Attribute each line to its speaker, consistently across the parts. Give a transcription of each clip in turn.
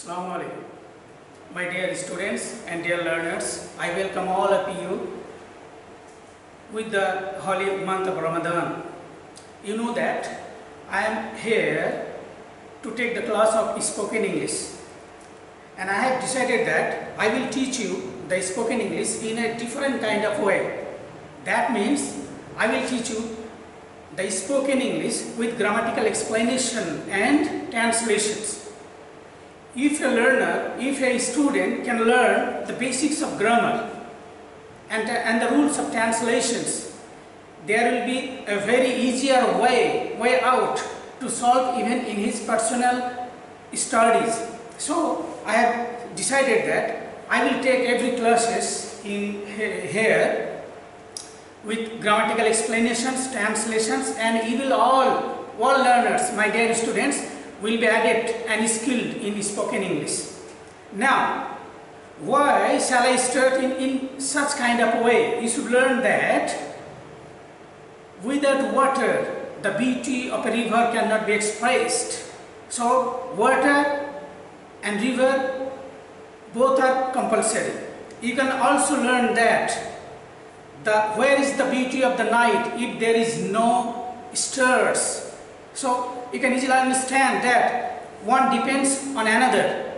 Speaker 1: Assalamu alaikum. My dear students and dear learners, I welcome all of you with the holy month of Ramadan. You know that I am here to take the class of spoken English, and I have decided that I will teach you the spoken English in a different kind of way. That means I will teach you the spoken English with grammatical explanation and translations. If a student can learn the basics of grammar and the rules of translations, there will be a very easier way out to solve even in his personal studies. So I have decided that I will take every classes in here with grammatical explanations, translations, and you will all learners, my dear students, will be adept and skilled in spoken English. Now, why shall I start in such kind of way? You should learn that without water, the beauty of a river cannot be expressed. So, water and river both are compulsory. You can also learn that where is the beauty of the night if there is no stars. So, you can easily understand that one depends on another,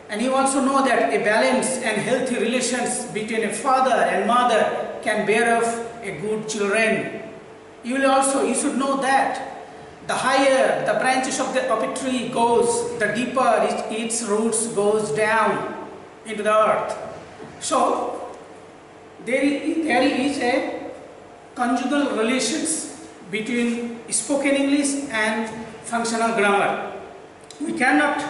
Speaker 1: and you also know that a balanced and healthy relations between a father and mother can bear off a good children. You should know that the higher the branches of a tree goes, the deeper its roots goes down into the earth. So there is a conjugal relations between spoken English and functional grammar. We cannot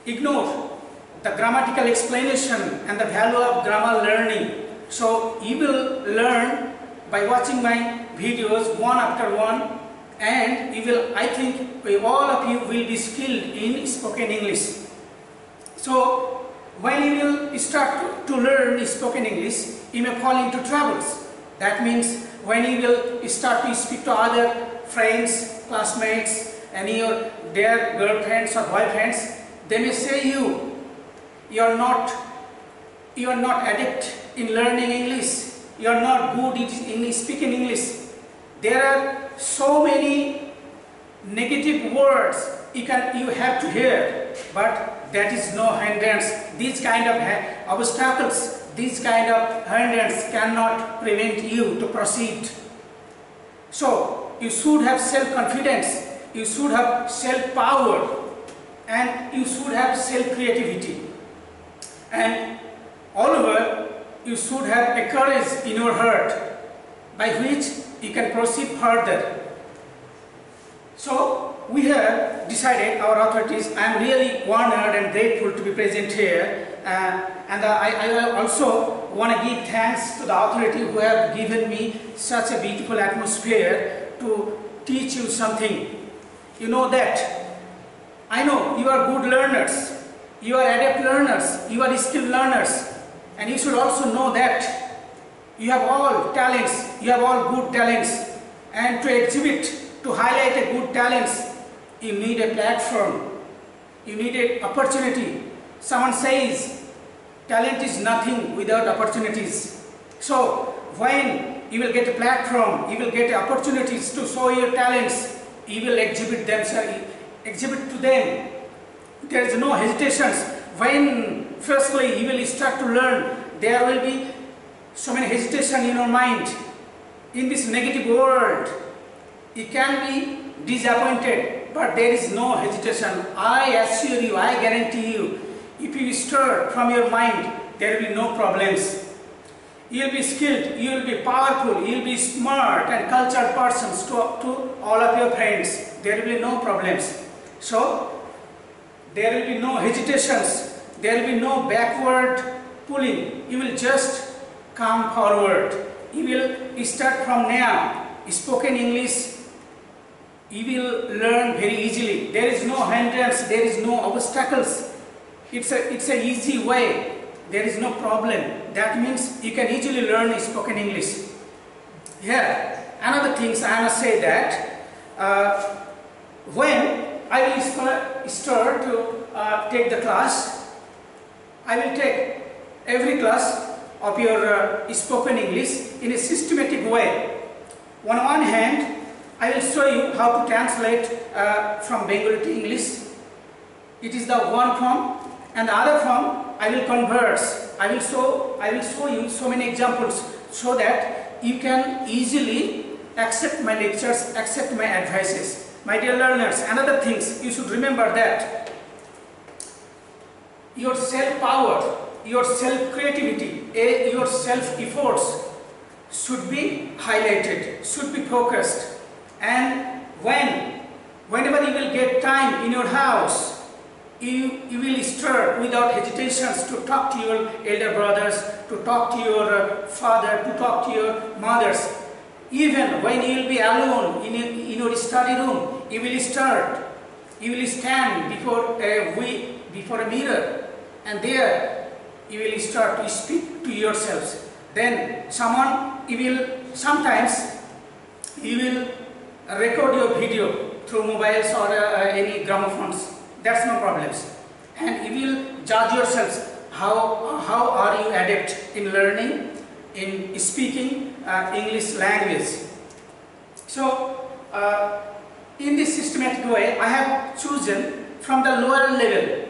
Speaker 1: ignore the grammatical explanation and the value of grammar learning. So you will learn by watching my videos one after one, and I think all of you will be skilled in spoken English. So when you will start to learn spoken English, you may fall into troubles. That means when you will start to speak to other friends, classmates, and their girlfriends or boyfriends, they may say you are not adept in learning English, you are not good in speaking English. There are so many negative words you have to hear, but that is no hindrance. These kind of obstacles, these kind of hindrance cannot prevent you to proceed. So you should have self-confidence, you should have self-power, and you should have self-creativity. And moreover, you should have a courage in your heart by which you can proceed further. So we have decided, our authorities, I am really honored and grateful to be present here, and I also want to give thanks to the authority who have given me such a beautiful atmosphere to teach you something. You know that I know you are good learners, you are adept learners, you are skilled learners, and you should also know that you have all talents, you have all good talents, and to exhibit, to highlight a good talents, you need a platform, you need an opportunity. Someone says talent is nothing without opportunities. So when you will get a platform, you will get opportunities to show your talents, you will exhibit to them. There is no hesitations. When firstly you will start to learn, there will be so many hesitation in your mind. In this negative world, you can be disappointed, but there is no hesitation. I assure you, I guarantee you, if you start from your mind, there will be no problems. You will be skilled, you will be powerful, you will be smart and cultured persons to all of your friends. There will be no problems. So, there will be no hesitations, there will be no backward pulling. You will just come forward. You will start from now. Spoken English, you will learn very easily. There is no hindrance, there is no obstacles. It's a easy way. There is no problem. That means you can easily learn spoken English. Here, another things I must say that when I will start to take the class. I will take every class of your spoken English in a systematic way. On one hand, I will show you how to translate from Bengali to English. It is the one form, and the other form I will converse. I will show you so many examples so that you can easily accept my lectures, accept my advices. My dear learners, another things you should remember that your self-power, your self-creativity, your self-efforts should be highlighted, should be focused. And whenever you will get time in your house, you will start without hesitations to talk to your elder brothers, to talk to your father, to talk to your mothers. Even when you will be alone in your study room, you will stand before a mirror, and there you will start to speak to yourselves. Then sometimes you will record your video through mobiles or any gramophones. That's no problems. And you will judge yourselves how are you adept in learning, in speaking English language. So in this systematic way, I have chosen from the lower level,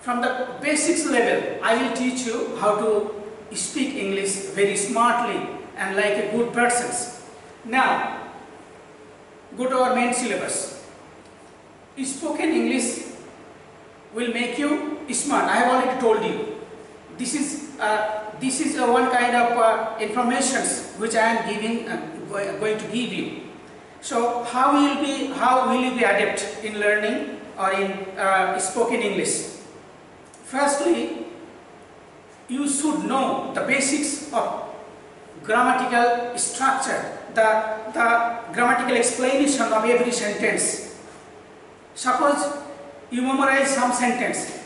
Speaker 1: from the basics level. I will teach you how to speak English very smartly and like a good person. Now, go to our main syllabus. Spoken English will make you smart. I have already told you. This is one kind of information which I am going to give you. So how will you be adept in learning or in spoken English? Firstly, you should know the basics of grammatical structure, the grammatical explanation of every sentence. Suppose you memorize some sentence.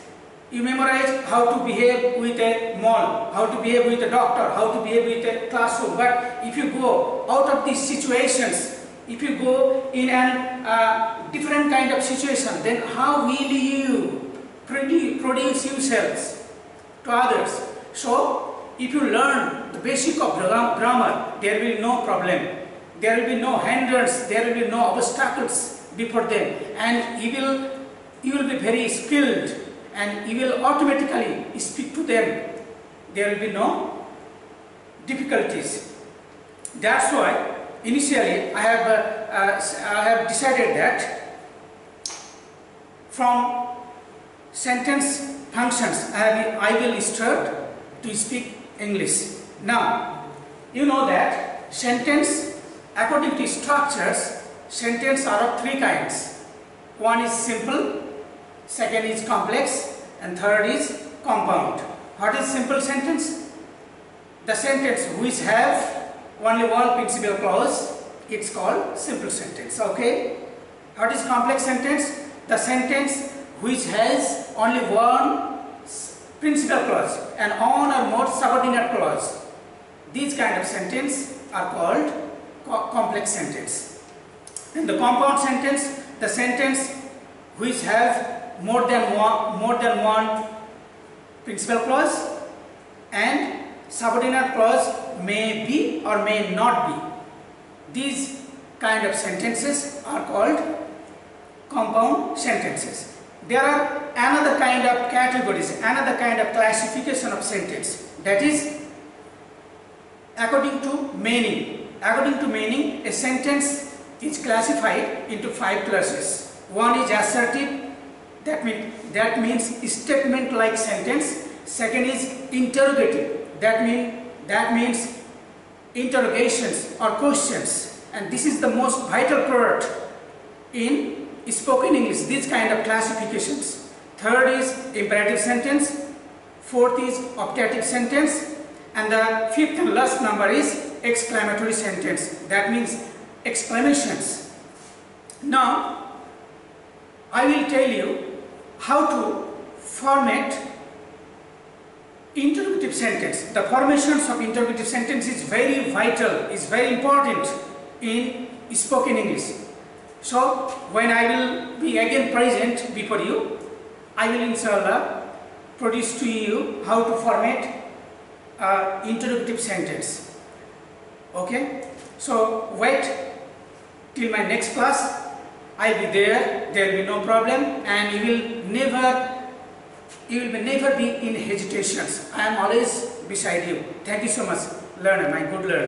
Speaker 1: You memorize how to behave with a mall, how to behave with a doctor, how to behave with a classroom. But if you go out of these situations, if you go in a different kind of situation, then how will you produce yourselves to others? So, if you learn the basic of grammar, there will be no problem. There will be no hindrance, there will be no obstacles before them, and you will be very skilled, and you will automatically speak to them. There will be no difficulties. That's why initially I have decided that from sentence functions I will start to speak English. Now, you know that sentence, according to structures, sentences are of three kinds. One is simple, second is complex, and third is compound. What is simple sentence? The sentence which have only one principal clause, it's called simple sentence. Okay? What is complex sentence? The sentence which has only one principal clause and one or more subordinate clause. These kind of sentences are called complex sentence. In the compound sentence, the sentence which have more than one principal clause and subordinate clause may be or may not be. These kind of sentences are called compound sentences. There are another kind of categories, another kind of classification of sentence, that is according to meaning. According to meaning, a sentence is classified into 5 classes. One is assertive, that means statement like sentence. Second is interrogative, that means interrogations or questions, and this is the most vital part in spoken English, these kind of classifications. Third is imperative sentence, fourth is optative sentence, and the fifth and last number is exclamatory sentence, that means exclamations. Now, I will tell you how to format interrogative sentence. The formations of interrogative sentence is very vital, is very important in spoken English. So, when I will be again present before you, I will inshallah produce to you how to format interrogative sentence. Okay, so wait till my next class. I'll be there. There will be no problem, and you will never be in hesitations. I am always beside you. Thank you so much, learner, my good learner.